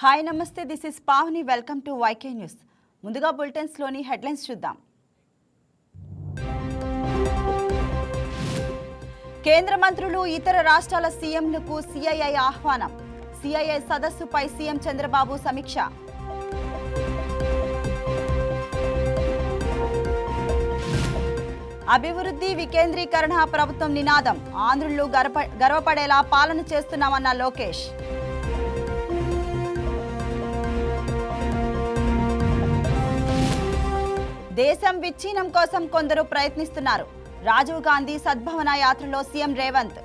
Hi నమస్తే, this is Pavani. Welcome to YK news. ముందుగా బులెటిన్స్లోని హెడ్లైన్స్ చూద్దాం. కేంద్ర మంత్రులు ఇతర రాష్ట్రాల సీఎంలకు సిఐఐ ఆహ్వానం. సిఐఐ సదస్సుపై సీఎం చంద్రబాబు సమీక్ష. అభివృద్ధి వికేంద్రీకరణ ప్రభుత్వం నినాదం. ఆంధ్రులు గర్వపడేలా పాలన చేస్తున్నామన్న లోకేష్. దేశం విచ్ఛిన్నం కోసం కొందరు ప్రయత్నిస్తున్నారు. రాజీవ్ గాంధీ సద్భవన యాత్రలో సీఎం రేవంత్.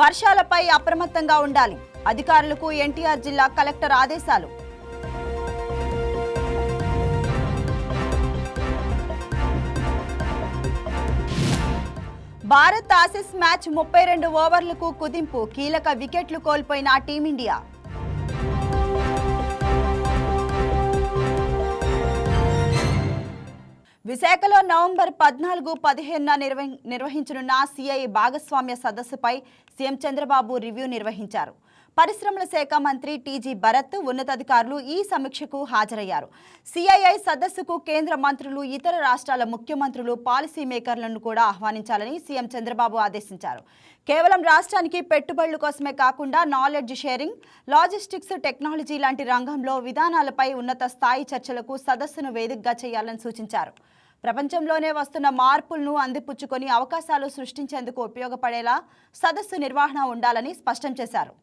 వర్షాలపై అప్రమత్తంగా ఉండాలి. అధికారులకు ఎన్టీఆర్ జిల్లా కలెక్టర్ ఆదేశాలు. భారత్ ఆసీస్ మ్యాచ్ 32 ఓవర్లకు కుదింపు. కీలక వికెట్లు కోల్పోయిన టీమిండియా. విశాఖలో నవంబర్ 14-15 నిర్వహించనున్న సిఐఐ భాగస్వామ్య సదస్సుపై సీఎం చంద్రబాబు రివ్యూ నిర్వహించారు. పరిశ్రమల శాఖ మంత్రి టీజీ భరత్, ఉన్నతాధికారులు ఈ సమీక్షకు హాజరయ్యారు. సిఐఐ సదస్సుకు కేంద్ర మంత్రులు, ఇతర రాష్ట్రాల ముఖ్యమంత్రులు, పాలసీ మేకర్లను కూడా ఆహ్వానించాలని సీఎం చంద్రబాబు ఆదేశించారు. కేవలం రాష్ట్రానికి పెట్టుబడుల కోసమే కాకుండా నాలెడ్జ్ షేరింగ్, లాజిస్టిక్స్, టెక్నాలజీ లాంటి రంగంలో విధానాలపై ఉన్నత స్థాయి చర్చలకు సదస్సును వేదికగా చేయాలని సూచించారు. ప్రపంచంలోనే వస్తున్న మార్పులను అందిపుచ్చుకొని అవకాశాలు సృష్టించేందుకు ఉపయోగపడేలా సదస్సు నిర్వహణ ఉండాలని స్పష్టం చేశారు.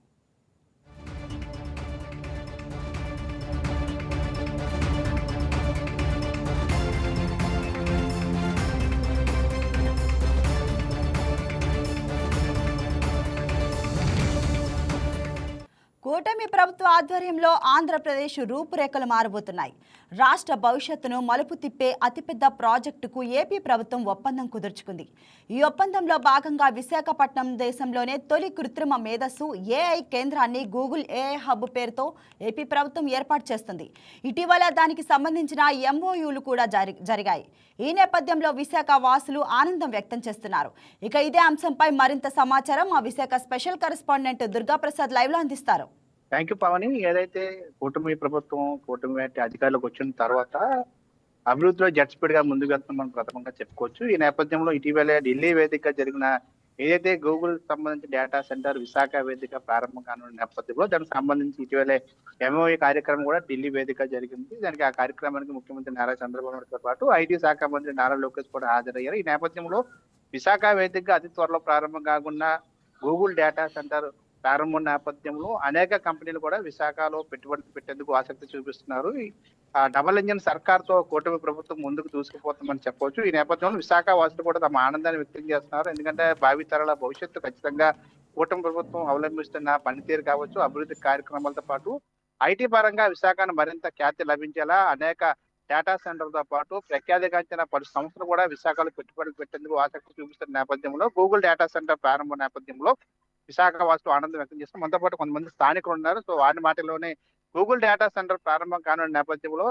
కూటమి ప్రభుత్వ ఆధ్వర్యంలో ఆంధ్రప్రదేశ్ రూపురేఖలు మారబోతున్నాయి. రాష్ట్ర భవిష్యత్తును మలుపు తిప్పే అతిపెద్ద ప్రాజెక్టుకు ఏపీ ప్రభుత్వం ఒప్పందం కుదుర్చుకుంది. ఈ ఒప్పందంలో భాగంగా విశాఖపట్నం దేశంలోనే తొలి కృత్రిమ మేధస్సు ఏఐ కేంద్రాన్ని గూగుల్ ఏఐ హబ్ పేరుతో ఏపీ ప్రభుత్వం ఏర్పాటు చేస్తుంది. ఇటీవల దానికి సంబంధించిన ఎంఓయూలు కూడా జరిగాయి. ఈ నేపథ్యంలో విశాఖ వాసులు ఆనందం వ్యక్తం చేస్తున్నారు. ఇక ఇదే అంశంపై మరింత సమాచారం మా Visakha special correspondent Durgaprasad live లో అందిస్తారు. Thank you Pavani. ఏదైతే కూటమి ప్రభుత్వం అధికారులకు వచ్చిన తర్వాత అభివృద్ధిలో జెట్ స్పీడ్ గా ముందుకు వెళ్తున్నాం మనం ప్రథమంగా చెప్పుకోవచ్చు. ఈ నేపథ్యంలో ఇటీవల ఢిల్లీ వేదిక జరిగిన ఏదైతే గూగుల్ సంబంధించి డేటా సెంటర్ విశాఖ వేదిక ప్రారంభం కానున్న నేపథ్యంలో దానికి సంబంధించి ఇటీవలే ఎంఓఏ కార్యక్రమం కూడా ఢిల్లీ వేదిక జరిగింది. దానికి ఆ కార్యక్రమానికి ముఖ్యమంత్రి నారా చంద్రబాబు నాయుడుతో పాటు ఐటీ శాఖ మంత్రి నారా లోకేష్ కూడా హాజరయ్యారు. ఈ నేపథ్యంలో విశాఖ వేదిక అతి త్వరలో ప్రారంభం కాకుండా గూగుల్ డేటా సెంటర్ ప్రారంభం నేపథ్యంలో అనేక కంపెనీలు కూడా విశాఖలో పెట్టుబడులు పెట్టేందుకు ఆసక్తి చూపిస్తున్నారు. డబుల్ ఇంజిన్ సర్కార్తో కూటమి ప్రభుత్వం ముందుకు దూసుకుపోతుందని చెప్పవచ్చు. ఈ నేపథ్యంలో విశాఖ వాసులు కూడా తమ ఆనందాన్ని వ్యక్తం చేస్తున్నారు. ఎందుకంటే భావితరాల భవిష్యత్తు ఖచ్చితంగా కూటమి ప్రభుత్వం అవలంబిస్తున్న పనితీరు కావచ్చు, అభివృద్ధి కార్యక్రమాలతో పాటు ఐటీ పరంగా విశాఖను మరింత ఖ్యాతి లభించేలా అనేక డేటా సెంటర్తో పాటు ప్రఖ్యాతిగాంచిన పలు సంస్థలు కూడా విశాఖలో పెట్టుబడులు పెట్టేందుకు ఆసక్తి చూపిస్తున్న నేపథ్యంలో గూగుల్ డేటా సెంటర్ ప్రారంభ నేపథ్యంలో విశాఖ వాసులు ఆనందం వ్యక్తం చేస్తారు. మనతో పాటు కొంతమంది స్థానికులు ఉన్నారు. సో వారి మాటల్లోనే గూగుల్ డేటా సెంటర్ ప్రారంభం కానున్న నేపథ్యంలో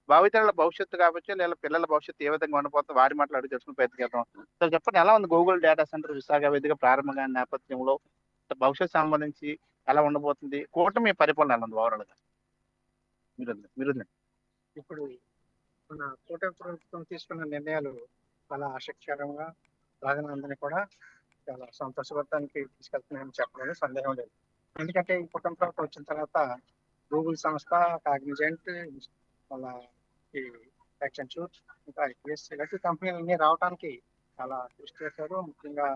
భావితరాల భవిష్యత్తు కావచ్చు, లేదా పిల్లల భవిష్యత్తు ఏ విధంగా ఉండబోతుందో వారి మాటలు అడిగి తెలుసుకుని ప్రయత్నం చేద్దాం. సో చెప్పండి, ఎలా ఉంది గూగుల్ డేటా సెంటర్ విశాఖ వేదిక ప్రారంభం కాని నేపథ్యంలో భవిష్యత్తు సంబంధించి ఎలా ఉండబోతుంది? కూటమి పరిపాలన ఎలా ఉంది ఓవరాల్ గా? మీరు ఇప్పుడు మన కూటమి ప్రభుత్వం తీసుకున్న నిర్ణయాలు చాలా ఆసక్తికరంగా రాజనందని కూడా చాలా సంతోషపడటానికి తీసుకెళ్తున్నాయని చెప్పడంలో సందేహం లేదు. ఎందుకంటే ఈ కూటమి ప్రభుత్వం వచ్చిన తర్వాత గూగుల్ సంస్థ, కాగ్నిజెంట్, మళ్ళా ఈ యాక్సెంచర్, ఇంకా ఐపిఎస్ ఇలాంటి కంపెనీలన్నీ రావడానికి చాలా కృషి చేశారు. ముఖ్యంగా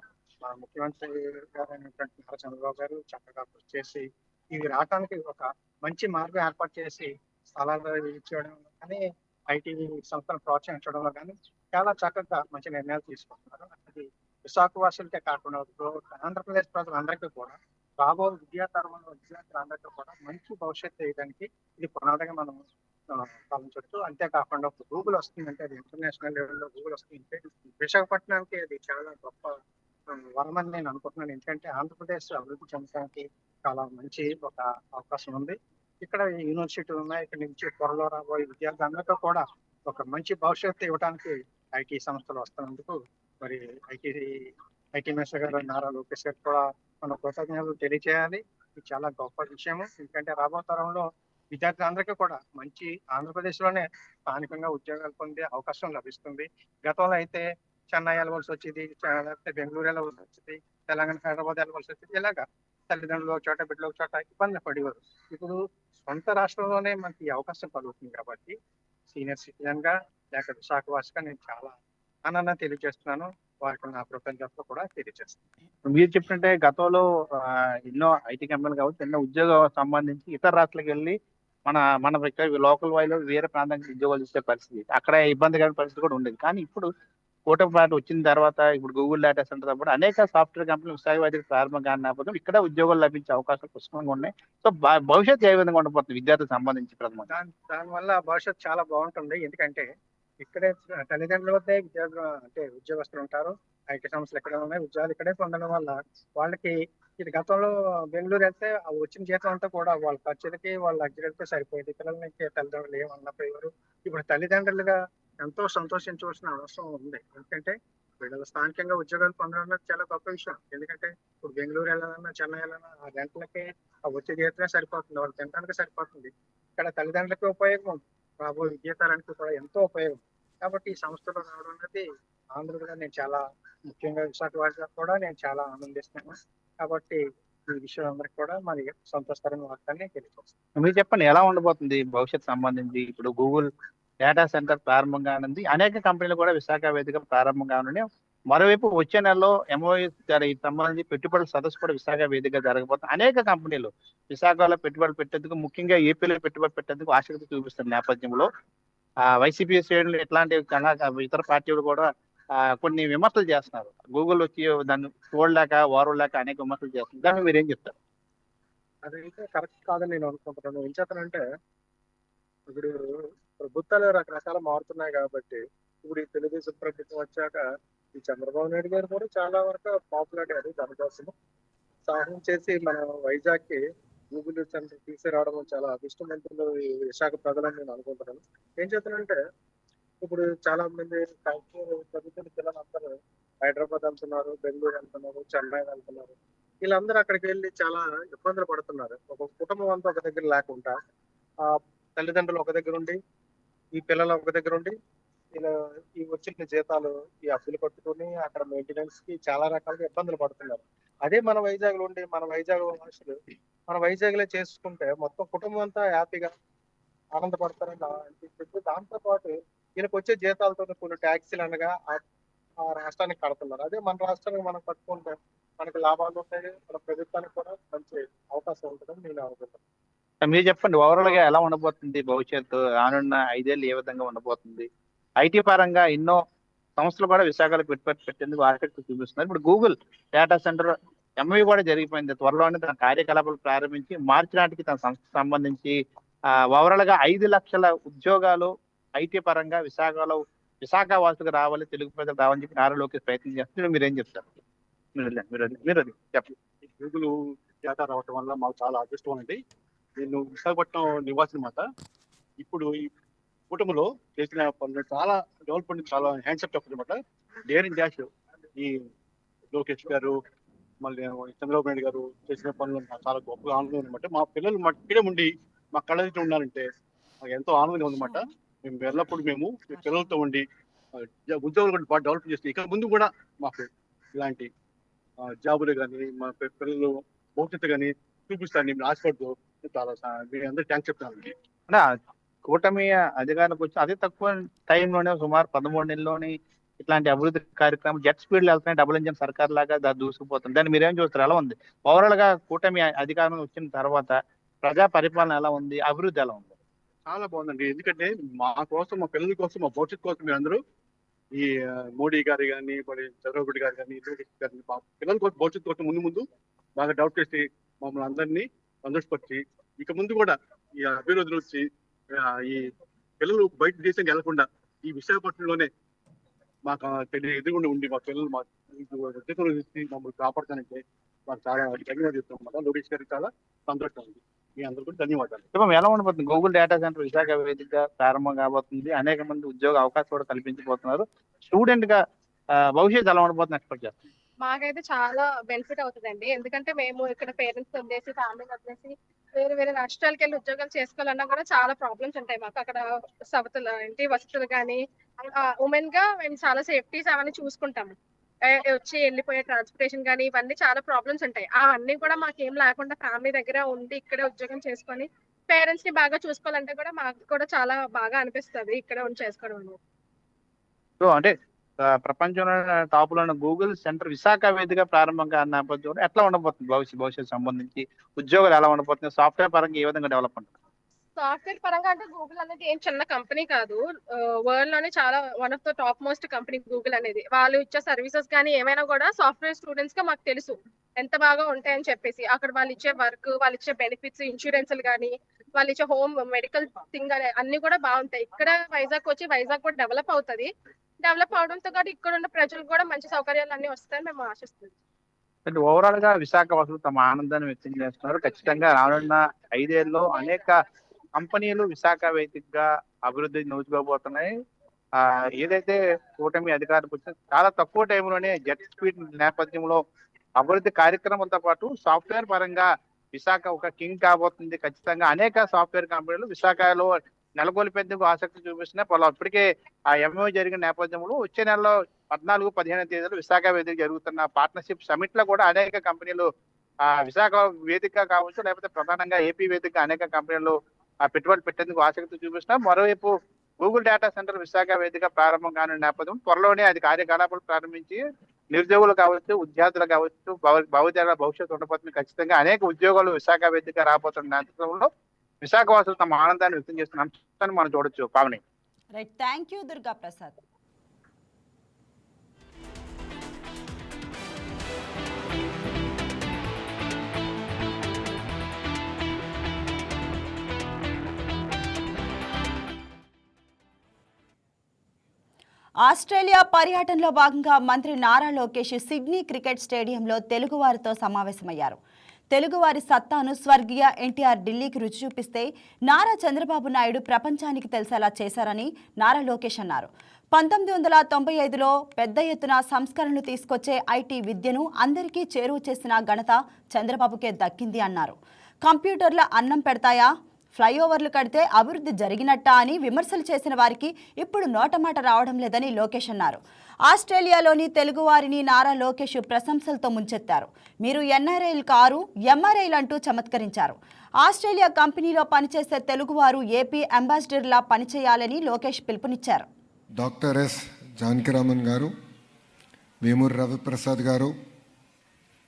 మా ముఖ్యమంత్రి గారు అయినటువంటి నారా చంద్రబాబు గారు చక్కగా కృషి చేసి ఇవి రావడానికి ఒక మంచి మార్గం ఏర్పాటు చేసి స్థలాలు ఇచ్చేయడం కానీ, ఐటీ సంస్థను ప్రోత్సహించడంలో కానీ చాలా చక్కగా మంచి నిర్ణయాలు తీసుకుంటున్నారు. అది విశాఖ వాసులకే కాకుండా ఆంధ్రప్రదేశ్ ప్రజలందరికీ కూడా రాబో విద్యార్థులందరికీ కూడా మంచి భవిష్యత్తు వేయడానికి ఇది పునాదిగా మనం భావించవచ్చు. అంతేకాకుండా గూగుల్ వస్తుందంటే అది ఇంటర్నేషనల్ లెవెల్లో గూగుల్ వస్తుందంటే విశాఖపట్నానికి అది చాలా గొప్ప వరమని నేను అనుకుంటున్నాను. ఎందుకంటే ఆంధ్రప్రదేశ్ అభివృద్ధి చెందడానికి చాలా మంచి ఒక అవకాశం ఉంది. ఇక్కడ యూనివర్సిటీలు ఉన్నాయి. ఇక్కడ నుంచి త్వరలో రాబోయే విద్యార్థులందరికీ కూడా ఒక మంచి భవిష్యత్తు ఇవ్వడానికి ఐటీ సంస్థలు వస్తున్నందుకు మరి ఐటీ ఐటీ మినిస్టర్ గారు నారా లోకేష్ గారు కూడా మన కృతజ్ఞతలు తెలియజేయాలి. ఇది చాలా గొప్ప విషయము. ఎందుకంటే రాబో తరంలో విద్యార్థులందరికీ కూడా మంచి ఆంధ్రప్రదేశ్‌లోనే స్థానికంగా ఉద్యోగాలు పొందే అవకాశం లభిస్తుంది. గతంలో అయితే చెన్నై వెళ్ళవలసి వచ్చేది, లేకపోతే బెంగుళూరు వెళ్ళవలసి వచ్చేది, తెలంగాణ, హైదరాబాద్ వెళ్ళవలసి వచ్చేది. ఇలాగా తల్లిదండ్రులు ఒక చోట, బిడ్డలు ఒక చోట ఇబ్బంది పడేవారు. ఇప్పుడు సొంత రాష్ట్రంలోనే మనకి ఈ అవకాశం కలుగుతుంది కాబట్టి సీనియర్ సిటిజన్ గా లేక విశాఖవాసిగా నేను చాలా ఆనందం తెలియజేస్తున్నాను. వారికి నా కృతజ్ఞతలు కూడా తెలియజేస్తున్నాను. మీరు చెప్పినట్టే గతంలో ఎన్నో ఐటీ కంపెనీలు కావచ్చు, ఎన్నో ఉద్యోగ సంబంధించి ఇతర రాష్ట్రాలకు వెళ్ళి మన మన ఇక్కడ లోకల్ వాయిలో వేరే ప్రాంతానికి ఉద్యోగాలు ఇచ్చే పరిస్థితి, అక్కడ ఇబ్బందికరమైన పరిస్థితి కూడా ఉండేది. కానీ ఇప్పుడు కూటమి పార్టీ వచ్చిన తర్వాత ఇప్పుడు గూగుల్ డేటా సెంటర్ కూడా అనేక సాఫ్ట్వేర్ కంపెనీలు విశాఖపట్నం ప్రారంభం కాని నేపథ్యం ఇక్కడ ఉద్యోగాలు లభించే అవకాశాలు పుష్కలంగా ఉన్నాయి. సో భవిష్యత్తు ఏ విధంగా ఉండబోతుంది విద్యార్థులకు సంబంధించి ప్రథమంగా? దానివల్ల భవిష్యత్తు చాలా బాగుంటుంది. ఎందుకంటే ఇక్కడే తల్లిదండ్రుల వద్దే అంటే ఉద్యోగస్తులు ఉంటారు. ఐటీ సంస్థలు ఇక్కడే ఉన్నాయి. ఉద్యోగాలు ఇక్కడే పొందడం వల్ల వాళ్ళకి ఇది గతంలో బెంగళూరు వెళ్తే ఆ వచ్చిన జీతం అంతా కూడా వాళ్ళ ఖర్చులకి, వాళ్ళ లగ్జరీలకి సరిపోయేది. పిల్లలకి తల్లిదండ్రులు ఏమన్నపోయారు. ఇప్పుడు తల్లిదండ్రులుగా ఎంతో సంతోషించవలసిన అవసరం ఉంది. ఎందుకంటే వీళ్ళ స్థానికంగా ఉద్యోగాలు పొందడం అనేది చాలా గొప్ప విషయం. ఎందుకంటే ఇప్పుడు బెంగళూరు వెళ్ళాలన్నా, చెన్నై వెళ్ళాలన్నా ఆ గంటలకే ఆ వచ్చే జీతమే సరిపోతుంది. వాళ్ళు తినడానికి సరిపోతుంది. ఇక్కడ తల్లిదండ్రులకి ఉపయోగం, రాబోయే విద్యాతరానికి కూడా ఎంతో ఉపయోగం. కాబట్టి ఈ సంస్థలో రావడం అనేది ఆంధ్రుడిగా నేను చాలా, ముఖ్యంగా విశాఖవాసిగా కూడా నేను చాలా ఆనందిస్తున్నాను. కాబట్టి ఈ విషయం అందరికి కూడా మరి సంతోషకరమైన వార్తని తెలియజేస్తాను. మీరు చెప్పండి ఎలా ఉండబోతుంది భవిష్యత్తు సంబంధించి? ఇప్పుడు గూగుల్ డేటా సెంటర్ ప్రారంభం కానుంది, అనేక కంపెనీలు కూడా విశాఖ వేదిక ప్రారంభం కానున్నాయి. మరోవైపు వచ్చే నెలలో ఎంఓయూ సంబంధించి పెట్టుబడుల సదస్సు కూడా విశాఖ వేదిక జరగబోతుంది. అనేక కంపెనీలు విశాఖలో పెట్టుబడులు పెట్టేందుకు, ముఖ్యంగా ఏపీలో పెట్టుబడి పెట్టేందుకు ఆసక్తి చూపిస్తున్న నేపథ్యంలో వైసీపీ శ్రేణులు ఇట్లాంటి ఇతర పార్టీలు కూడా కొన్ని విమర్శలు చేస్తున్నారు. గూగుల్ వచ్చి దాన్ని చూడలేక ఓర్వలేక అనేక విమర్శలు చేస్తున్నారు. దాన్ని మీరేం చెప్తారు? అదైతే కరెక్ట్ కాదని నేను అనుకుంటున్నాను. ఏం చేస్తానంటే ఇప్పుడు ప్రభుత్వాలు రకరకాల మారుతున్నాయి కాబట్టి ఇప్పుడు ఈ తెలుగుదేశం ప్రభుత్వం వచ్చాక ఈ చంద్రబాబు నాయుడు గారు కూడా చాలా వరకు పాపులర్ అయ్యారు. దానికోసం సహాయం చేసి మన వైజాగ్ కి గూగుల్ సెంటర్ తీసుకురావడం చాలా అదృష్టవంతులు ఈ విశాఖ ప్రజలని నేను అనుకుంటున్నాను. ఏం చేస్తానంటే ఇప్పుడు చాలా మంది చదువుతున్న పిల్లలందరూ హైదరాబాద్ వెళ్తున్నారు, బెంగళూరు వెళ్తున్నారు, చెన్నై వెళ్తున్నారు. వీళ్ళందరూ అక్కడికి వెళ్ళి చాలా ఇబ్బందులు పడుతున్నారు. ఒక కుటుంబం అంతా ఒక దగ్గర లేకుండా ఆ తల్లిదండ్రులు ఒక దగ్గర ఉండి, ఈ పిల్లలు ఒక దగ్గర ఉండి, ఇలా ఈ వచ్చిన జీతాలు ఈ అప్పులు కట్టుకుని అక్కడ మెయింటెనెన్స్ కి చాలా రకాలుగా ఇబ్బందులు పడుతున్నారు. అదే మన వైజాగ్ లో ఉండి మన వైజాగ్ మనుషులు మన వైజాగ్ లో చేసుకుంటే మొత్తం కుటుంబం అంతా హ్యాపీగా ఆనందపడతారని అనిపిస్తుంది. దాంతో పాటు వీళ్ళకి వచ్చే జీతాలతో కొన్ని ట్యాక్సీలు అనగా ఆ రాష్ట్రానికి కడుతున్నారు. అదే మన రాష్ట్రానికి మనం కట్టుకుంటే మనకి లాభాలు ఉంటాయి, మన ప్రభుత్వానికి కూడా మంచి అవకాశం ఉంటుందని నేను అనుకుంటున్నాను. మీరు చెప్పండి ఓవరాల్ గా ఎలా ఉండబోతుంది భవిష్యత్తు? రానున్న 5 ఏళ్ళు ఏ విధంగా ఉండబోతుంది? ఐటీ పరంగా ఎన్నో సంస్థలు కూడా విశాఖలో పెట్టుబడి పెట్టేందుకు ఆసక్తి చూపిస్తున్నారు. ఇప్పుడు గూగుల్ డేటా సెంటర్ ఎంఓయూ కూడా జరిగిపోయింది. త్వరలోనే తన కార్యకలాపాలు ప్రారంభించి మార్చి నాటికి తన సంస్థకు సంబంధించి ఓవరాల్ గా 5 లక్షల ఉద్యోగాలు ఐటీ పరంగా విశాఖ వాసులకు రావాలి, తెలుగు ప్రజలు రావాలని చెప్పి నారా లోకేష్ ప్రయత్నం చేస్తున్నారు. మీరేం చెప్తారు? మీరు చెప్పండి. గూగుల్ డేటా రావటం వల్ల మాకు చాలా అదృష్టం అండి. నేను విశాఖపట్నం నివాసి అనమాట. ఇప్పుడు ఈ కూటమిలో చేసిన పనులు చాలా డెవలప్మెంట్, చాలా హ్యాండ్సెప్ అనమాట. డేరింగ్ డాష్ ఈ లోకేష్ గారు, మళ్ళీ చంద్రబాబు నాయుడు గారు చేసిన పనులు నాకు చాలా గొప్పగా ఆనందం అనమాట. మా పిల్లలు మా పిల్లలు ఉండి మా కళ్ళ దగ్గర ఉన్నారంటే మాకు ఎంతో ఆనందంగా ఉందన్నమాట. మేము ఎల్లప్పుడు మేము పిల్లలతో ఉండి ఉద్యోగాలు కూడా బాగా డెవలప్ చేస్తాం. ఇక్కడ ముందు కూడా మాకు ఇలాంటి జాబులు కానీ మా పిల్లలు భవిష్యత్తు కానీ చూపిస్తాను నేను ఆశపడుతూ చాలా మీరు అందరూ థ్యాంక్స్ చెప్తానండి. అంటే కూటమి అధికారులకు వచ్చి అతి తక్కువ టైంలోనే సుమారు 13 నెలల్లోని ఇట్లాంటి అభివృద్ధి కార్యక్రమం జెట్ స్పీడ్ లో వెళ్తున్నాయి. డబుల్ ఇంజిన్ సర్కార్ లాగా దూసుకుపోతుంది. దాన్ని మీరేం చూస్తారు? ఎలా ఉంది ఓవరాల్ గా కూటమి అధికారం వచ్చిన తర్వాత ప్రజా పరిపాలన ఎలా ఉంది, అభివృద్ధి ఎలా ఉంది? చాలా బాగుందండి. ఎందుకంటే మా కోసం, మా పిల్లల కోసం, మా భవిష్యత్తు కోసం మీరు అందరూ ఈ మోడీ గారు కానీ, మరి చంద్రబాబు నాయుడు గారు కానీ, గారిని మా పిల్లల కోసం, భవిష్యత్తు కోసం ముందు బాగా డెవలప్ చేసి మమ్మల్ని అందరినీ సంతోషపరిచి ఇక ముందు కూడా ఈ అభివృద్ధి వచ్చి ఈ పిల్లలు బయట దేశానికి వెళ్లకుండా ఈ విశాఖపట్నంలోనే మాకు ఎదురుగుండి ఉండి మా పిల్లలు మా ఉద్యోగంలో ఇచ్చి మమ్మల్ని కాపాడుతానంటే మాకు చాలా ధన్యవాదాలు చెప్తాం అన్నమాట. లోకేష్ గారికి చాలా సంతోషం ఉంది. మీ అందరూ కూడా ధన్యవాదాలు. చెప్పండి ఎలా ఉండబోతుంది? గూగుల్ డేటా సెంటర్ విశాఖ వేదిక ప్రారంభం కాబోతుంది. అనేక మంది ఉద్యోగ అవకాశం కూడా కల్పించబోతున్నారు. స్టూడెంట్ గా భవిష్యత్తు ఎలా ఉండబోతుంది ఎక్స్పెక్ట్ చేస్తారు? మాకైతే చాలా బెనిఫిట్ అవుతుందండి. ఎందుకంటే మేము ఇక్కడ పేరెంట్స్ వదిలేసి, ఫ్యామిలీని వదిలేసి వేరే వేరే రాష్ట్రాలకు వెళ్ళి ఉద్యోగాలు చేసుకోవాలన్నా కూడా చాలా ప్రాబ్లమ్స్ ఉంటాయి మాకు. అక్కడ వసతులు కానీ ఉమెన్ గా మేము చాలా సేఫ్టీస్ అవన్నీ చూసుకుంటాము. వచ్చి వెళ్ళిపోయే ట్రాన్స్పోర్టేషన్ కానీ ఇవన్నీ చాలా ప్రాబ్లమ్స్ ఉంటాయి. అవన్నీ కూడా మాకేం లేకుండా ఫ్యామిలీ దగ్గర ఉండి ఇక్కడే ఉద్యోగం చేసుకొని పేరెంట్స్ ని బాగా చూసుకోవాలంటే కూడా మాకు కూడా చాలా బాగా అనిపిస్తుంది ఇక్కడే ఉండి చేసుకోవడం అనేది. సో అంటే ప్రపంచంలో టాప్ లో ఉన్న గూగుల్ సెంటర్ విశాఖ వేదిక ప్రారంభంగా అన్న నేపథ్యంలో ఎట్లా ఉండబోతుంది భవిష్యత్తు సంబంధించి ఉద్యోగాలు ఎలా ఉండబోతుంది, సాఫ్ట్వేర్ పరంగా ఏ విధంగా డెవలప్ ఉంటుంది? సాఫ్ట్వేర్ పరంగా అంటే గూగుల్ అనేది ఏం చిన్న కంపెనీ కాదు. వరల్డ్ లోనే చాలా one of the top most company Google అనేది. వాళ్ళు ఇచ్చే సర్వీసెస్ కానీ ఏమైనా కూడా సాఫ్ట్వేర్ స్టూడెంట్స్ గా మాకు తెలుసు ఎంత బాగా ఉంటాయని చెప్పేసి. అక్కడ వాళ్ళు ఇచ్చే వర్క్, వాళ్ళు ఇచ్చే బెనిఫిట్స్, ఇన్సూరెన్స్లు కానీ, వాళ్ళు ఇచ్చే హోమ్ మెడికల్ థింగ్ అన్ని కూడా బాగుంటాయి. ఇక్కడ వైజాగ్ వచ్చి వైజాగ్ కూడా డెవలప్ అవుతుంది. డెవలప్ అవడంతో పాటు ఇక్కడ ఉన్న ప్రజలకు కూడా మంచి సౌకర్యాలు అన్ని వస్తాయని మేము ఆశిస్తున్నాం. అంటే ఓవరాల్ గా విశాఖ వాసులు తమ ఆనందాన్ని వ్యక్తం చేస్తున్నారు. ఖచ్చితంగా రానున్న 5 ఏళ్లలో అనేక కంపెనీలు విశాఖ వేదికగా అభివృద్ధి నోచుకోబోతున్నాయి. ఏదైతే కూటమి అధికారికి వచ్చిన చాలా తక్కువ టైంలోనే జెట్ స్పీడ్ నేపథ్యంలో అభివృద్ధి కార్యక్రమాలతో పాటు సాఫ్ట్వేర్ పరంగా విశాఖ ఒక కింగ్ కాబోతుంది. ఖచ్చితంగా అనేక సాఫ్ట్వేర్ కంపెనీలు విశాఖలో నెలకొల్పేందుకు ఆసక్తి చూపిస్తున్నాయి. వాళ్ళు అప్పటికే ఆ ఎంఓ జరిగిన నేపథ్యంలో వచ్చే నెలలో 14-15 తేదీలు విశాఖ వేదిక జరుగుతున్న పార్ట్నర్షిప్ సమిట్ లో కూడా అనేక కంపెనీలు విశాఖ వేదిక కావచ్చు, లేకపోతే ప్రధానంగా ఏపీ వేదిక అనేక కంపెనీలు పెట్టుబడులు పెట్టేందుకు ఆసక్తి చూపిస్తున్నాం. మరోవైపు గూగుల్ డేటా సెంటర్ విశాఖ వేదిక ప్రారంభం కానున్న నేపథ్యం త్వరలోనే అది కార్యకలాపాలు ప్రారంభించి నిరుద్యోగులు కావచ్చు, విద్యార్థులు కావచ్చు, భావితరాల భవిష్యత్తు ఉండబోతుంది. ఖచ్చితంగా అనేక ఉద్యోగాలు విశాఖ వేదిక రాబోతున్న నేపథ్యంలో విశాఖ వాసులు తమ ఆనందాన్ని వ్యక్తం చేస్తున్న అంశాన్ని మనం చూడొచ్చు. Pavani. Right, thank you Durga Prasad. Australia పర్యటనలో భాగంగా మంత్రి నారా లోకేష్ సిడ్నీ క్రికెట్ స్టేడియంలో తెలుగువారితో సమావేశమయ్యారు. తెలుగువారి సత్తాను స్వర్గీయ ఎన్టీఆర్ ఢిల్లీకి రుచి చూపిస్తే నారా చంద్రబాబు నాయుడు ప్రపంచానికి తెలిసేలా చేశారని నారా లోకేష్ అన్నారు. 1995లో పెద్ద ఎత్తున సంస్కరణలు తీసుకొచ్చే ఐటీ విద్యను అందరికీ చేరువ చేసిన ఘనత చంద్రబాబుకే దక్కింది అన్నారు. కంప్యూటర్ల అన్నం పెడతాయా, ఫ్లైఓవర్లు కడితే అభివృద్ధి జరిగినట్టా అని విమర్శలు చేసిన వారికి ఇప్పుడు నోటమాట రావడం లేదని లోకేష్ అన్నారు. ఆస్ట్రేలియాలోని తెలుగువారిని నారా లోకేష్ ప్రశంసలతో ముంచెత్తారు. మీరు ఎన్ఆర్ఐలు కారు, ఎంఆర్ఐలు అంటూ చమత్కరించారు. ఆస్ట్రేలియా కంపెనీలో పనిచేసే తెలుగువారు ఏపీ అంబాసిడర్లా పనిచేయాలని లోకేష్ పిలుపునిచ్చారు. డాక్టర్ ఎస్ జానకిరామన్ గారు, వేమూరి రవిప్రసాద్ గారు,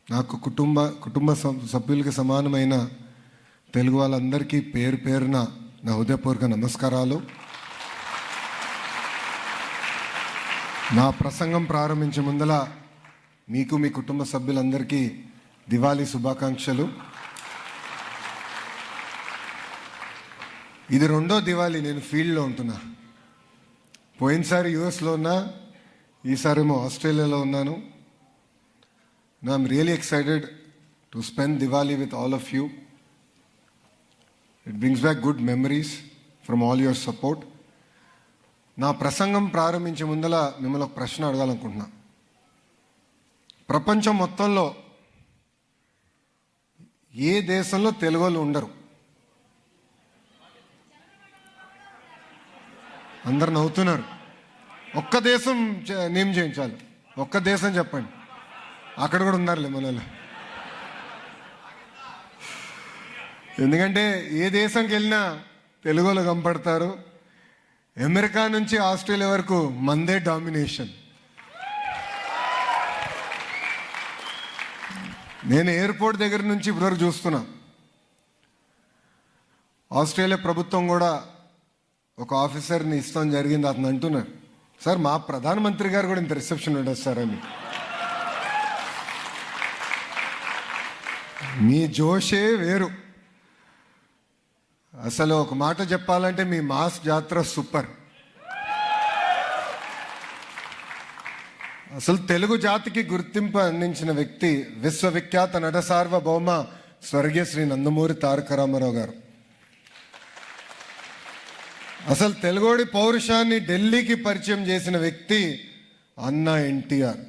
నాకు కుటుంబ సభ్యులకి సమానమైన తెలుగు వాళ్ళందరికీ పేరు పేరున నా హృదయపూర్వక నమస్కారాలు. నా ప్రసంగం ప్రారంభించే ముందల మీకు మీ కుటుంబ సభ్యులందరికీ దివాళీ శుభాకాంక్షలు. ఇది రెండో దివాళీ నేను ఫీల్డ్లో ఉంటున్నా. పోయినసారి యుఎస్లో ఉన్నా, ఈసారేమో ఆస్ట్రేలియాలో ఉన్నాను. I'm really excited to spend Diwali with all of you. It brings back good memories from all your support. నా ప్రసంగం ప్రారంభించే ముందల మిమ్మల్ని ఒక ప్రశ్న అడగాలనుకుంటున్నా. ప్రపంచం మొత్తంలో ఏ దేశంలో తెలుగు వాళ్ళు ఉండరు? అందరు నవ్వుతున్నారు. ఒక్క దేశం నేమ్ చేయించాలి. ఒక్క దేశం చెప్పండి. అక్కడ కూడా ఉన్నారులే మనలో. ఎందుకంటే ఏ దేశంకి వెళ్ళినా తెలుగు వాళ్ళు కనపడతారు. అమెరికా నుంచి ఆస్ట్రేలియా వరకు మందే డామినేషన్. నేను ఎయిర్పోర్ట్ దగ్గర నుంచి ఇప్పటివరకు చూస్తున్నా. ఆస్ట్రేలియా ప్రభుత్వం కూడా ఒక ఆఫీసర్ని ఇస్తాం జరిగింది. అతను అంటున్నారు, సార్ మా ప్రధానమంత్రి గారు కూడా ఇంత రిసెప్షన్ ఉండదు సార్ అని. మీ జోషే వేరు. అసలు ఒక మాట చెప్పాలంటే మీ మాస్ జాతర సూపర్. అసలు తెలుగు జాతికి గుర్తింపు అందించిన వ్యక్తి విశ్వవిఖ్యాత నట సార్వభౌమ స్వర్గీయ శ్రీ నందమూరి తారక రామారావు గారు. అసలు తెలుగోడి పౌరుషాన్ని ఢిల్లీకి పరిచయం చేసిన వ్యక్తి అన్న ఎన్టీఆర్.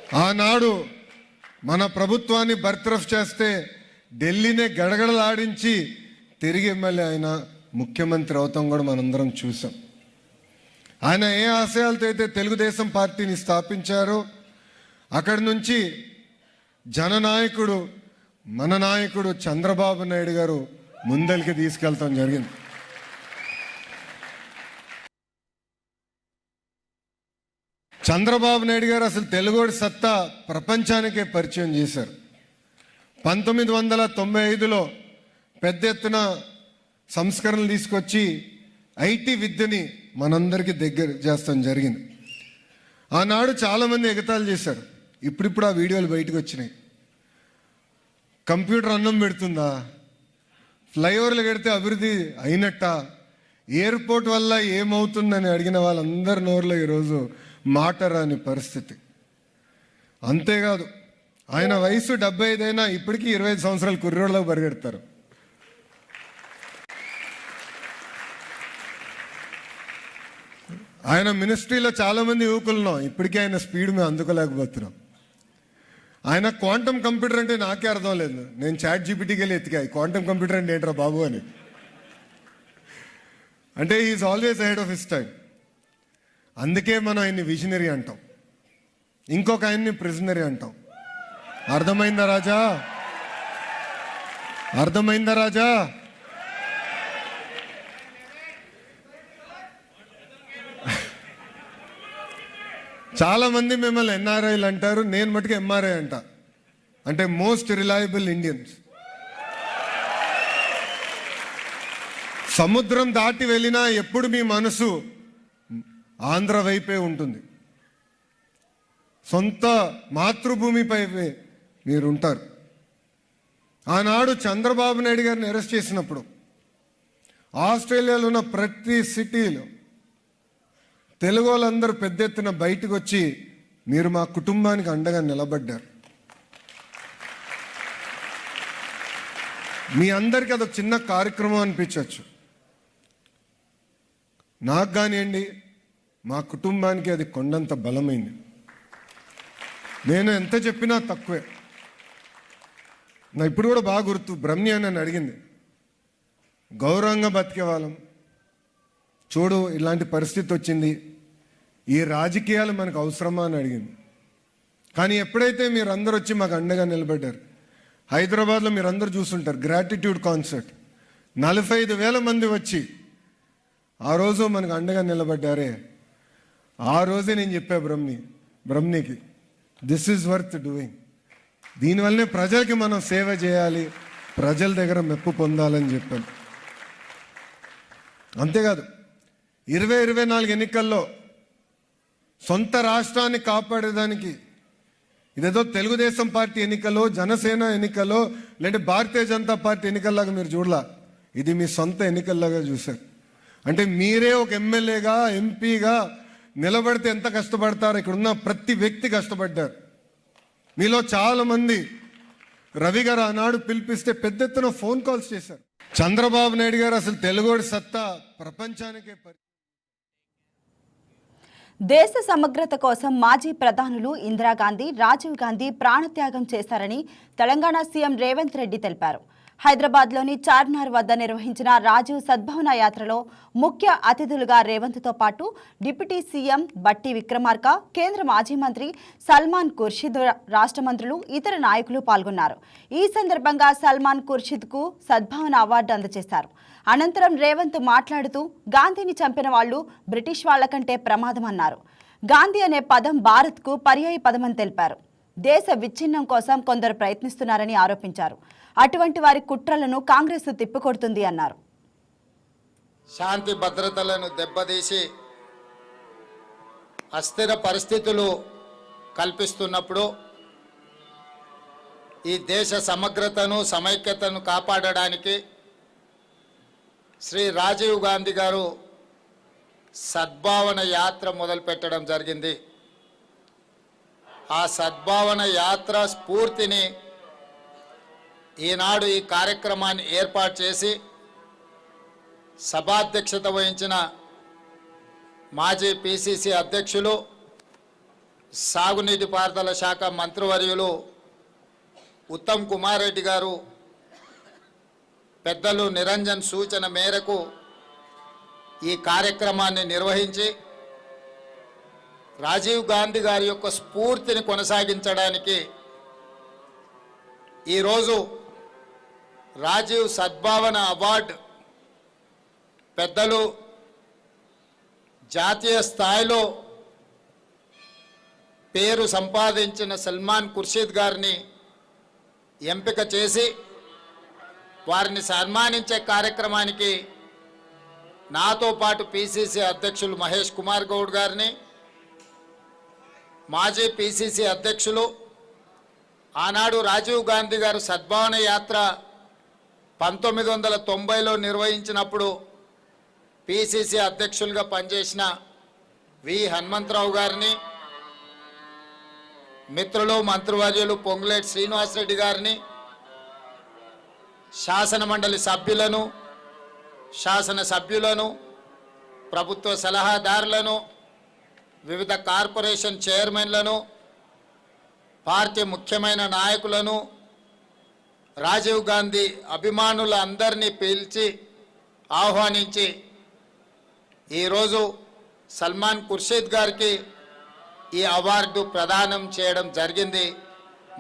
ఆనాడు మన ప్రభుత్వాన్ని బర్తరఫ్ చేస్తే ఢిల్లీనే గడగడలాడించి తిరిగి ఎమ్మెల్యే ఆయన ముఖ్యమంత్రి అవుతాం కూడా మనందరం చూసాం. ఆయన ఏ ఆశయాలతో అయితే తెలుగుదేశం పార్టీని స్థాపించారో అక్కడి నుంచి జననాయకుడు మన నాయకుడు చంద్రబాబు నాయుడు గారు ముందరికి తీసుకెళ్తాం జరిగింది. చంద్రబాబు నాయుడు గారు అసలు తెలుగోడి సత్తా ప్రపంచానికే పరిచయం చేశారు. 1995లో పెద్ద ఎత్తున సంస్కరణలు తీసుకొచ్చి ఐటీ విద్యని మనందరికీ దగ్గర చేస్తాం జరిగింది. ఆనాడు చాలామంది ఎగతాళి చేశారు. ఇప్పుడిప్పుడు ఆ వీడియోలు బయటకు వచ్చినాయి. కంప్యూటర్ అన్నం పెడుతుందా, ఫ్లైఓవర్లు కడితే అభివృద్ధి అయినట్ట, ఎయిర్పోర్ట్ వల్ల ఏమవుతుందని అడిగిన వాళ్ళందరి నోరులో ఈరోజు మాట రాని పరిస్థితి. అంతేకాదు ఆయన వయసు 75 అయినా ఇప్పటికీ 25 సంవత్సరాలు కుర్రోళ్ళకు పరిగెడతారు. ఆయన మినిస్ట్రీలో చాలామంది యువకులను ఇప్పటికీ ఆయన స్పీడ్ మేము అందుకోలేకపోతున్నాం. ఆయన క్వాంటమ్ కంప్యూటర్ అంటే నాకే అర్థం లేదు. నేను చాట్ జీపీటీకి వెళ్ళి ఎత్తికా క్వాంటమ్ కంప్యూటర్ అంటే ఏంట్రా బాబు అని. అంటే is always ahead of his time. అందుకే మనం ఆయన్ని విజనరీ అంటాం, ఇంకొక ఆయన్ని ప్రిజనరీ అంటాం. అర్థమైందా రాజా? అర్థమైందా రాజా? చాలా మంది మిమ్మల్ని ఎన్ఆర్ఐలు అంటారు, నేను మటుకు ఎంఆర్ఐ అంట, అంటే మోస్ట్ రిలయబుల్ ఇండియన్స్. సముద్రం దాటి వెళ్ళినా ఎప్పుడు మీ మనసు ఆంధ్ర వైపే ఉంటుంది. సొంత మాతృభూమిపై మీరు ఉంటారు. ఆనాడు చంద్రబాబు నాయుడు గారిని అరెస్ట్ చేసినప్పుడు ఆస్ట్రేలియాలో ఉన్న ప్రతి సిటీలో తెలుగు వాళ్ళందరూ పెద్ద ఎత్తున బయటకు వచ్చి మీరు మా కుటుంబానికి అండగా నిలబడ్డారు. మీ అందరికీ అదొక చిన్న కార్యక్రమం అనిపించవచ్చు, నాకు కానివ్వండి మా కుటుంబానికి అది కొండంత బలమైంది. నేను ఎంత చెప్పినా తక్కువే. నా ఇప్పుడు కూడా బాగా గుర్తు, బ్రహ్మి అని నన్ను అడిగింది, గౌరవంగా బతికే వాళ్ళం చూడు ఇలాంటి పరిస్థితి వచ్చింది, ఈ రాజకీయాలు మనకు అవసరమా అని అడిగింది. కానీ ఎప్పుడైతే మీరు అందరూ వచ్చి మాకు అండగా నిలబడ్డారు, హైదరాబాద్లో మీరు అందరూ చూస్తుంటారు గ్రాటిట్యూడ్ కాన్సర్ట్, 45,000 మంది వచ్చి ఆ రోజు మనకు అండగా నిలబడ్డారే, ఆ రోజే నేను చెప్పా బ్రహ్మనికి దిస్ ఈజ్ వర్త్ డూయింగ్. దీనివల్లనే ప్రజలకి మనం సేవ చేయాలి, ప్రజల దగ్గర మెప్పు పొందాలని చెప్పాను. అంతేకాదు 2024 ఎన్నికల్లో సొంత రాష్ట్రాన్ని కాపాడేదానికి ఇదేదో తెలుగుదేశం పార్టీ ఎన్నికల్లో, జనసేన ఎన్నికల్లో, లేదంటే భారతీయ జనతా పార్టీ ఎన్నికల్లాగా మీరు చూడలా, ఇది మీ సొంత ఎన్నికల్లాగా చూశారు. అంటే మీరే ఒక ఎమ్మెల్యేగా ఎంపీగా నిలబడితే ఎంత కష్టపడతారో ఇక్కడ ఉన్న ప్రతి వ్యక్తి కష్టపడ్డారు. మీలో చాలామంది రవి గారు ఆనాడు పిలిపిస్తే పెద్ద ఎత్తున ఫోన్ కాల్స్ చేశారు. చంద్రబాబు నాయుడు గారు అసలు తెలుగోడి సత్తా ప్రపంచానికే దేశ సమగ్రత కోసం మాజీ ప్రధానులు ఇందిరాగాంధీ, రాజీవ్ గాంధీ ప్రాణత్యాగం చేశారని తెలంగాణ సీఎం రేవంత్ రెడ్డి తెలిపారు. హైదరాబాద్లోని చార్మినార్ వద్ద నిర్వహించిన రాజీవ్ సద్భావన యాత్రలో ముఖ్య అతిథులుగా రేవంత్తో పాటు డిప్యూటీ సీఎం బట్టి విక్రమార్క, కేంద్ర మాజీ మంత్రి సల్మాన్ ఖుర్షిద్, రాష్ట్ర మంత్రులు, ఇతర నాయకులు పాల్గొన్నారు. ఈ సందర్భంగా సల్మాన్ ఖుర్షిద్కు సద్భావన అవార్డు అందజేశారు. అనంతరం రేవంత్ మాట్లాడుతూ గాంధీని చంపిన వాళ్లు బ్రిటిష్ వాళ్లకంటే ప్రమాదమన్నారు. గాంధీ అనే పదం భారత్కు పర్యాయ పదమని తెలిపారు. దేశ విచ్ఛిన్నం కోసం కొందరు ప్రయత్నిస్తున్నారని ఆరోపించారు. అటువంటి వారి కుట్రలను కాంగ్రెస్ తిప్పికొడుతుంది అన్నారు. శాంతి భద్రతలను దెబ్బతీసి అస్థిర పరిస్థితులు కల్పిస్తున్నప్పుడు ఈ దేశ సమగ్రతను, సమైక్యతను కాపాడడానికి శ్రీ రాజీవ్ గాంధీ గారు సద్భావన యాత్ర మొదలుపెట్టడం జరిగింది. ఆ సద్భావన యాత్ర స్ఫూర్తిని ఈనాడు ఈ కార్యక్రమాన్ని ఏర్పాటు చేసి సభాధ్యక్షత వహించిన మాజీ పిసిసి అధ్యక్షులు సాగునీటి పారుదల శాఖ మంత్రివర్యులు ఉత్తమ్ కుమార్ రెడ్డి గారు పెద్దలు నిరంజన్ సూచన మేరకు ఈ కార్యక్రమాన్ని నిర్వహించి రాజీవ్ గాంధీ గారి యొక్క స్ఫూర్తిని కొనసాగించడానికి ఈరోజు రాజీవ్ సద్భావన అవార్డు పెద్దలు జాతీయ స్థాయిలో పేరు సంపాదించిన సల్మాన్ ఖుర్షీద్ గారిని ఎంపిక చేసి వారిని సన్మానించే కార్యక్రమానికి నాతో పాటు పిసిసి అధ్యక్షులు మహేష్ కుమార్ గౌడ్ గారిని, మాజీ పిసిసి అధ్యక్షులు, ఆనాడు రాజీవ్ గాంధీ గారు సద్భావన యాత్ర 1990లో నిర్వహించినప్పుడు పిసిసి అధ్యక్షులుగా పనిచేసిన వి హనుమంతరావు గారిని, మిత్రులు మంత్రివర్యులు పొంగులేటి శ్రీనివాసరెడ్డి గారిని, శాసన మండలి సభ్యులను, శాసన సభ్యులను, ప్రభుత్వ సలహాదారులను, వివిధ కార్పొరేషన్ చైర్మన్లను, పార్టీ ముఖ్యమైన నాయకులను, రాజీవ్ గాంధీ అభిమానులందరినీ పిలిచి ఆహ్వానించి ఈరోజు సల్మాన్ ఖుర్షీద్ గారికి ఈ అవార్డు ప్రదానం చేయడం జరిగింది.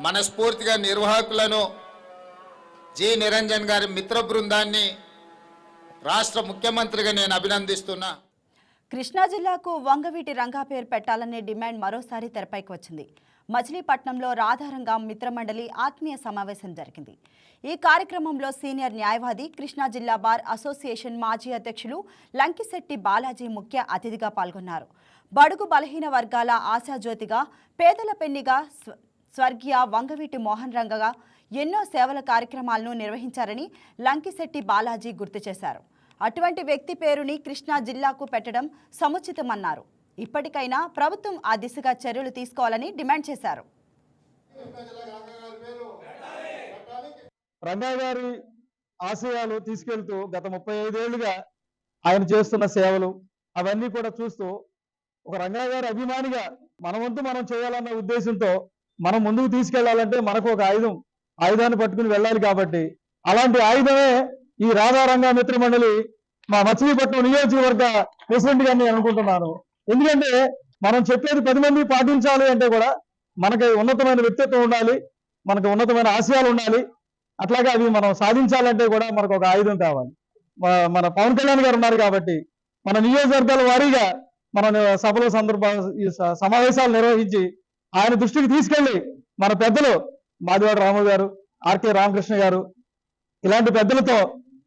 మనస్ఫూర్తిగా నిర్వాహకులను, జి నిరంజన్ గారి మిత్ర బృందాన్ని రాష్ట్ర ముఖ్యమంత్రిగా నేను అభినందిస్తున్నా. కృష్ణా జిల్లాకు వంగవీటి రంగా పేరు పెట్టాలనే డిమాండ్ మరోసారి తెరపైకి వచ్చింది. మచిలీపట్నంలో రాధారంగా మిత్రమండలి ఆత్మీయ సమావేశం జరిగింది. ఈ కార్యక్రమంలో సీనియర్ న్యాయవాది, కృష్ణా జిల్లా బార్ అసోసియేషన్ మాజీ అధ్యక్షులు లంకిశెట్టి బాలాజీ ముఖ్య అతిథిగా పాల్గొన్నారు. బడుగు బలహీన వర్గాల ఆశాజ్యోతిగా, పేదల పెన్నిగా స్వర్గీయ వంగవీటి మోహన్ రంగగా ఎన్నో సేవల కార్యక్రమాలను నిర్వహించారని లంకిశెట్టి బాలాజీ గుర్తు చేశారు. అటువంటి వ్యక్తి పేరుని కృష్ణా జిల్లాకు పెట్టడం సముచితమన్నారు. ఇప్పటికైనా ప్రభుత్వం ఆ దిశగా చర్యలు తీసుకోవాలని డిమాండ్ చేశారు. రంగా గారి ఆశయాలు తీసుకెళ్తూ గత 35 ఏళ్లుగా ఆయన చేస్తున్న సేవలు అవన్నీ కూడా చూస్తూ ఒక రంగా గారి అభిమానిగా మన వంతు మనం చేయాలన్న ఉద్దేశంతో మనం ముందుకు తీసుకెళ్లాలంటే మనకు ఒక ఆయుధాన్ని పట్టుకుని వెళ్ళాలి. కాబట్టి అలాంటి ఆయుధమే ఈ రాధారంగా మిత్ర మండలి మా మచిలీపట్నం నియోజకవర్గ ప్రెసిడెంట్ గా నేను అనుకుంటున్నాను. ఎందుకంటే మనం చెప్పేది 10 మంది పాటించాలి అంటే కూడా మనకి ఉన్నతమైన వ్యక్తిత్వం ఉండాలి, మనకు ఉన్నతమైన ఆశయాలు ఉండాలి. అట్లాగే అవి మనం సాధించాలంటే కూడా మనకు ఒక ఆయుధం కావాలి. మన పవన్ కళ్యాణ్ గారు ఉన్నారు కాబట్టి మన నియోజకవర్గాల వారీగా మన సభలు సమావేశాలు నిర్వహించి ఆయన దృష్టికి తీసుకెళ్లి మన పెద్దలు మాదివాడ రాము గారు, ఆర్కే రామకృష్ణ గారు ఇలాంటి పెద్దలతో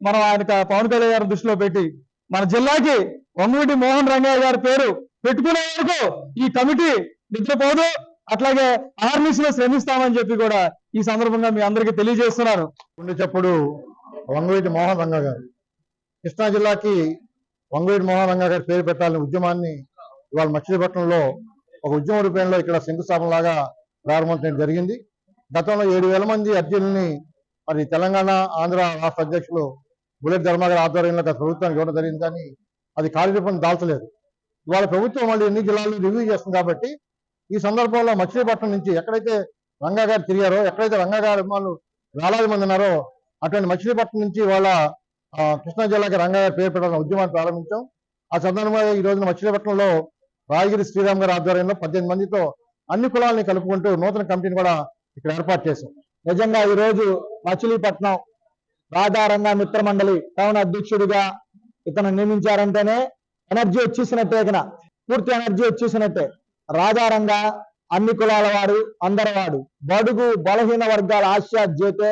మనం ఆయన పవన్ కళ్యాణ్ గారి దృష్టిలో పెట్టి మన జిల్లాకి వంగవీటి మోహన్ రంగయ్య గారి పేరు పెట్టుకునే వరకు ఈ కమిటీ నిద్రపోదు, అట్లాగే ఆర్మీస్ లో శ్రమిస్తామని చెప్పి కూడా ఈ సందర్భంగా మీ అందరికీ తెలియజేస్తున్నారు. చెప్పుడు వంగవీటి మోహన్ రంగా గారు కృష్ణా జిల్లాకి వంగవీటి మోహన్ రంగా గారి పేరు పెట్టాలని ఉద్యమాన్ని ఇవాళ మచిలీపట్నంలో ఒక ఉద్యమ రూపంలో ఇక్కడ శంకుస్థాపన లాగా ప్రారంభం చేయడం జరిగింది. గతంలో 7,000 మంది అర్జీలని మరి తెలంగాణ, ఆంధ్ర రాష్ట్ర అధ్యక్షులు బుల్లెట్ ధర్మ గారి ఆధ్వర్యంలో గత ప్రభుత్వానికి ఇవ్వడం జరిగింది. కానీ అది కార్యరూపం దాల్చలేదు. ఇవాళ ప్రభుత్వం మళ్ళీ ఎన్ని జిల్లాల్లో రివ్యూ చేస్తుంది. కాబట్టి ఈ సందర్భంలో మచిలీపట్నం నుంచి ఎక్కడైతే రంగా గారు తిరిగారో, ఎక్కడైతే రంగా గారి అభిమానులు వేలాది మంది ఉన్నారో అటువంటి మచిలీపట్నం నుంచి ఇవాళ కృష్ణా జిల్లాకి రంగా గారి పేరు పెట్టాలని ఉద్యమాన్ని ప్రారంభించాం. ఆ సందర్భంగా ఈ రోజున మచిలీపట్నంలో రాయగిరి శ్రీరామ్ గారి ఆధ్వర్యంలో 18 మందితో అన్ని కులాలని కలుపుకుంటూ నూతన కమిటీని కూడా ఇక్కడ ఏర్పాటు చేశాం. నిజంగా ఈ రోజు మచిలీపట్నం రాధారంగా మిత్ర మండలి టౌన్ అధ్యక్షుడిగా ఇతను నియమించారంటేనే ఎనర్జీ వచ్చేసినట్టే, పూర్తి ఎనర్జీ వచ్చేసినట్టే. రాధారంగా అన్ని కులాల వాడు, అందరి వాడు, బడుగు బలహీన వర్గాల ఆశా జ్యోతే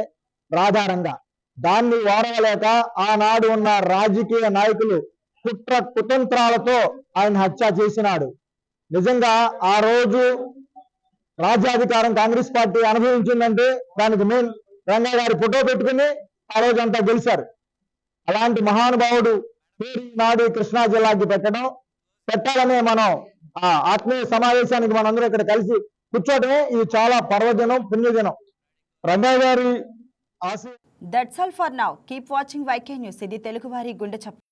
రాధారంగా. దాన్ని వాడవలేక ఆనాడు ఉన్న రాజకీయ నాయకులు కుట్ర కుతంత్రాలతో ఆయన హత్య చేసినాడు. నిజంగా ఆ రోజు రాజ్యాధికారం కాంగ్రెస్ పార్టీ అనుభవించిందంటే దానికి మెయిన్ రంగా గారి ఫోటో పెట్టుకుని ఆ రోజు అంతా గెలిచారు. అలాంటి మహానుభావుడు పేరు నాడు కృష్ణా జిల్లాకి పెట్టాలనే మనం ఆ ఆత్మీయ సమావేశానికి మనందరూ ఇక్కడ కలిసి కూర్చోవటమే ఇది చాలా పర్వదినం, పుణ్యదినం. రంగా గారి ఆశ. That's all for now. Keep watching YK news. ఇది తెలుగువారి గుండె చప్పుడు.